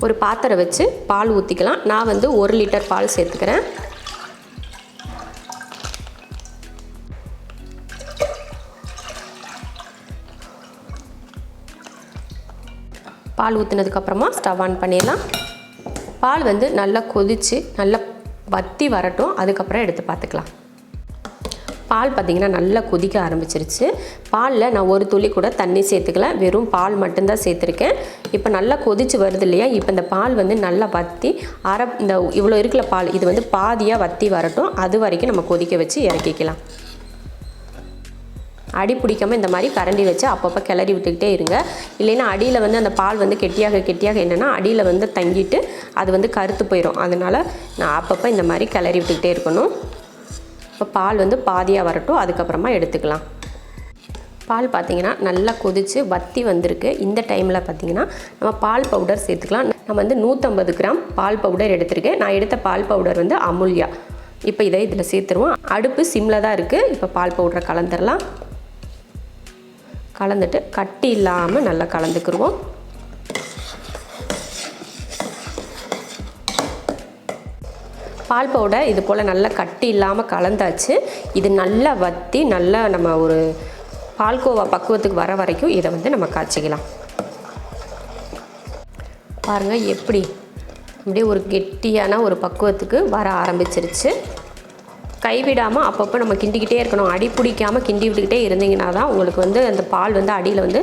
ஒரு பாத்திரம் வச்சு பால் ஊற்றிக்கலாம். நான் வந்து 1 லிட்டர் பால் சேர்த்துக்கிறேன். பால் ஊற்றினதுக்கப்புறமா ஸ்டவ் ஆன் பண்ணிடலாம். பால் வந்து நல்லா கொதித்து நல்லா வற்றி வரட்டும், அதுக்கப்புறம் எடுத்து பார்த்துக்கலாம். பால் பார்த்திங்கன்னா நல்லா கொதிக்க ஆரம்பிச்சிருச்சு. பாலில் நான் ஒரு துளி கூட தண்ணி சேர்த்துக்கல, வெறும் பால் மட்டும்தான் சேர்த்துருக்கேன். இப்போ நல்லா கொதிச்சு வருது இல்லையா, இப்போ இந்த பால் வந்து நல்லா வற்றி இந்த இவ்வளோ இருக்கிற பால் இது வந்து பாதியாக வற்றி வரட்டும், அது வரைக்கும் நம்ம கொதிக்க வச்சு இறக்கிக்கலாம். அடி பிடிக்காமல் இந்த மாதிரி கரண்டி வச்சு அப்பப்போ கிளறி விட்டுக்கிட்டே இருங்க. இல்லைன்னா அடியில் வந்து அந்த பால் வந்து கெட்டியாக என்னென்னா அடியில் வந்து தங்கிட்டு அது வந்து கருத்து போயிடும். அதனால் நான் அப்பப்போ இந்த மாதிரி கிளறி விட்டுக்கிட்டே இருக்கணும். இப்போ பால் வந்து பாதியாக வரட்டும், அதுக்கப்புறமா எடுத்துக்கலாம். பால் பார்த்திங்கன்னா நல்லா கொதித்து வற்றி வந்திருக்கு. இந்த டைமில் பார்த்திங்கன்னா நம்ம பால் பவுடர் சேர்த்துக்கலாம். நான் வந்து 150 கிராம் பால் பவுடர் எடுத்திருக்கேன். நான் எடுத்த பால் பவுடர் வந்து அமுல்யா. இப்போ இதில் சேர்த்துருவோம். அடுப்பு சிம்மில் தான் இருக்குது. இப்போ பால் பவுடரை கலந்துடலாம். கலந்துட்டு கட்டி இல்லாமல் நல்லா கலந்துக்குருவோம். பால் பவுடர் இது போல் நல்லா கட்டி இல்லாமல் கலந்தாச்சு. இது நல்லா வற்றி நல்லா நம்ம ஒரு பால்கோவா பக்குவத்துக்கு வர வரைக்கும் இதை வந்து நம்ம காய்ச்சிக்கலாம். பாருங்கள் எப்படி அப்படியே ஒரு கெட்டியான ஒரு பக்குவத்துக்கு வர ஆரம்பிச்சிருச்சு. கைவிடாமல் அப்பப்போ நம்ம கிண்டிக்கிட்டே இருக்கணும். அடி பிடிக்காமல் கிண்டி விட்டுக்கிட்டே இருந்தீங்கன்னா தான் உங்களுக்கு வந்து அந்த பால் வந்து அடியில் வந்து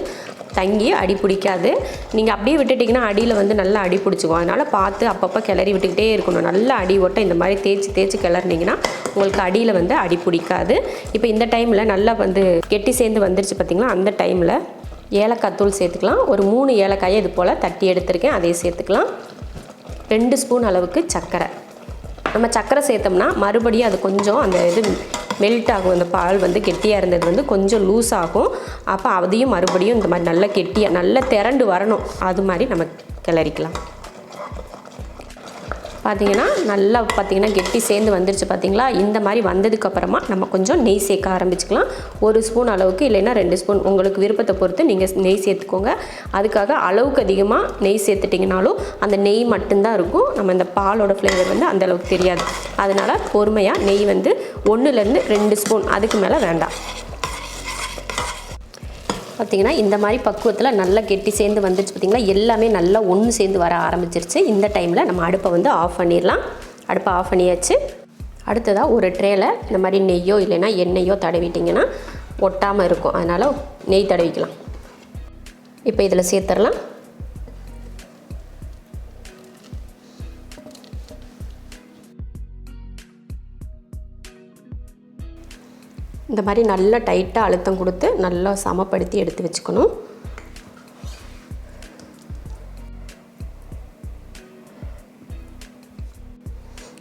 தங்கி அடி பிடிக்காது. நீங்கள் அப்படியே விட்டுட்டிங்கன்னா அடியில் வந்து நல்லா அடி பிடிச்சிக்கும். அதனால் பார்த்து அப்பப்போ கிளறி விட்டுக்கிட்டே இருக்கணும். நல்லா அடி ஓட்ட இந்த மாதிரி தேய்ச்சி கிளறினீங்கன்னா உங்களுக்கு அடியில் வந்து அடி பிடிக்காது. இப்போ இந்த டைமில் நல்லா வந்து கெட்டி சேர்ந்து வந்துருச்சு பார்த்திங்களா, அந்த டைமில் ஏலக்காய் தூள் சேர்த்துக்கலாம். ஒரு 3 ஏலக்காயை இது போல் தட்டி எடுத்துருக்கேன், அதையும் சேர்த்துக்கலாம். 2 ஸ்பூன் அளவுக்கு சர்க்கரை. நம்ம சர்க்கரை சேர்த்தோம்னா மறுபடியும் அது கொஞ்சம் அந்த இது மெல்ட் ஆகும். அந்த பால் வந்து கெட்டியாக இருந்தது வந்து கொஞ்சம் லூஸ் ஆகும். அப்போ அதையும் மறுபடியும் இந்த மாதிரி நல்லா கெட்டியாக நல்லா திரண்டு வரணும், அது மாதிரி நம்ம கிளறிக்கலாம். பார்த்திங்கன்னா நல்லா கெட்டி சேர்ந்து வந்துருச்சு பார்த்திங்களா. இந்த மாதிரி வந்ததுக்கப்புறமா நம்ம கொஞ்சம் நெய் சேர்க்க ஆரம்பிச்சுக்கலாம். 1 ஸ்பூன் அளவுக்கு, இல்லைன்னா 2 ஸ்பூன் உங்களுக்கு விருப்பத்தை பொறுத்து நீங்கள் நெய் சேர்த்துக்கோங்க. அதுக்காக அளவுக்கு அதிகமாக நெய் சேர்த்துட்டிங்கனாலும் அந்த நெய் மட்டும்தான் இருக்கும். நம்ம இந்த பாலோட ஃப்ளேவர் வந்து அந்தளவுக்கு தெரியாது. அதனால் பொறுமையாக நெய் வந்து 1லேருந்து 2 ஸ்பூன், அதுக்கு மேலே வேண்டாம். பார்த்திங்கன்னா இந்த மாதிரி பக்குவத்தில் நல்லா கெட்டி சேர்ந்து வந்துருச்சு பார்த்திங்களா. எல்லாமே நல்லா ஒன்று சேர்ந்து வர ஆரம்பிச்சிருச்சு. இந்த டைமில் நம்ம அடுப்பை வந்து ஆஃப் பண்ணிடலாம். அடுப்பை ஆஃப் பண்ணியாச்சு. அடுத்ததாக ஒரு ட்ரேயில் இந்த மாதிரி நெய்யோ இல்லைன்னா எண்ணெயோ தடவிட்டிங்கன்னா ஒட்டாமல் இருக்கும். அதனால் நெய் தடவிக்கலாம். இப்போ இதில் சேர்த்துடலாம். இந்த மாதிரி நல்லா டைட்டாக அழுத்தம் கொடுத்து நல்லா சமப்படுத்தி எடுத்து வச்சுக்கணும்.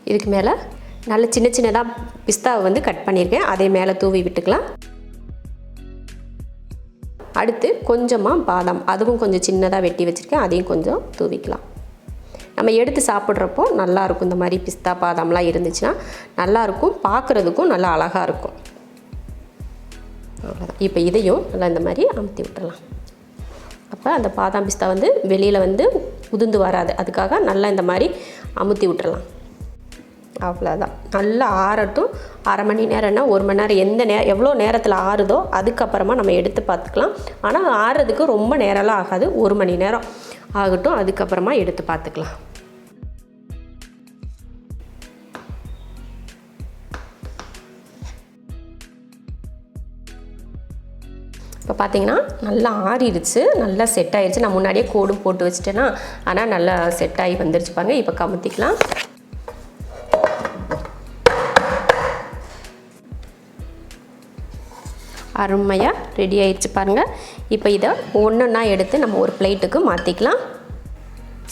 இதுக்கு மேலே நல்ல சின்னதாக பிஸ்தாவை வந்து கட் பண்ணியிருக்கேன், அதை மேலே தூவி விட்டுக்கலாம். அடுத்து கொஞ்சமாக பாதாம், அதுவும் கொஞ்சம் சின்னதாக வெட்டி வச்சுருக்கேன், அதையும் கொஞ்சம் தூவிக்கலாம். நம்ம எடுத்து சாப்பிட்றப்போ நல்லாயிருக்கும். இந்த மாதிரி பிஸ்தா பாதாம்லாம் இருந்துச்சுன்னா நல்லாயிருக்கும், பார்க்குறதுக்கும் நல்லா அழகாக இருக்கும். அவ்வளோதான். இப்போ இதையும் நல்லா இந்த மாதிரி அமுத்தி விட்டுறலாம். அப்போ அந்த பாதாம் பிஸ்தா வந்து வெளியில் வந்து உதிர்ந்து வராது. அதுக்காக நல்லா இந்த மாதிரி அமுத்தி விட்டுறலாம். அவ்வளோதான். நல்லா ஆறட்டும். 1/2 மணி நேரம்னா 1 மணி நேரம், எவ்வளோ நேரத்தில் ஆறுதோ அதுக்கப்புறமா நம்ம எடுத்து பார்த்துக்கலாம். ஆனால் ஆறுறதுக்கு ரொம்ப நேரம்லாம் ஆகாது, 1 மணி நேரம் ஆகட்டும். அதுக்கப்புறமா எடுத்து பார்த்துக்கலாம். இப்போ பார்த்தீங்கன்னா நல்லா ஆறிடுச்சு, நல்லா செட் ஆகிடுச்சு. நான் முன்னாடியே கோடும் போட்டு வச்சுட்டேன்னா, ஆனால் நல்லா செட் ஆகி வந்துருச்சு பாருங்க. இப்போ கமுத்திக்கலாம். அருமையாக ரெடி ஆயிடுச்சு பாருங்கள். இப்போ இதை ஒன்றொன்னா எடுத்து நம்ம ஒரு பிளேட்டுக்கு மாற்றிக்கலாம்.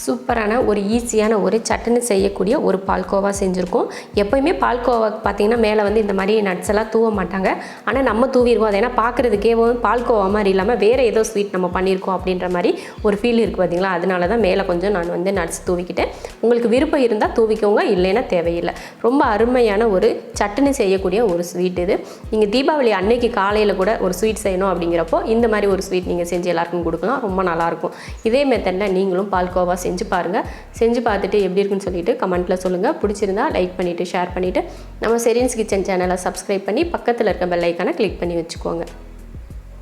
சூப்பரான ஒரு ஈஸியான ஒரு சட்டுன்னு செய்யக்கூடிய ஒரு பால்கோவா செஞ்சுருக்கோம். எப்போயுமே பால்கோவா பார்த்திங்கன்னா மேலே வந்து இந்த மாதிரி நட்ஸ் எல்லாம் தூவ மாட்டாங்க. ஆனால் நம்ம தூவிடுவோம். அது ஏன்னா பார்க்குறதுக்கே பால்கோவா மாதிரி இல்லாமல் வேறு ஏதோ ஸ்வீட் நம்ம பண்ணியிருக்கோம் அப்படின்ற மாதிரி ஒரு ஃபீல் இருக்குது பார்த்திங்களா. அதனால தான் மேலே கொஞ்சம் நான் வந்து நட்ஸ் தூவிக்கிட்டேன். உங்களுக்கு விருப்பம் இருந்தால் தூவிக்கோங்க, இல்லைன்னா தேவையில்லை. ரொம்ப அருமையான ஒரு சட்டுன்னு செய்யக்கூடிய ஒரு ஸ்வீட் இது. நீங்கள் தீபாவளி அன்னைக்கு காலையில் கூட ஒரு ஸ்வீட் செய்யணும் அப்படிங்கிறப்போ இந்த மாதிரி ஒரு ஸ்வீட் நீங்கள் செஞ்சு எல்லாருக்கும் கொடுக்கலாம். ரொம்ப நல்லாயிருக்கும். இதே மெத்தடில் நீங்களும் பால்கோவா செஞ்சு பாருங்கள். செஞ்சு பார்த்துட்டு எப்படி இருக்குன்னு சொல்லிட்டு கமெண்ட்டில் சொல்லுங்கள். பிடிச்சிருந்தா லைக் பண்ணிவிட்டு ஷேர் பண்ணிவிட்டு நம்ம செரீன்ஸ் கிச்சன் சேனலை சப்ஸ்கிரைப் பண்ணி பக்கத்தில் இருக்க பெல் ஐக்கானை கிளிக் பண்ணி வச்சுக்கோங்க.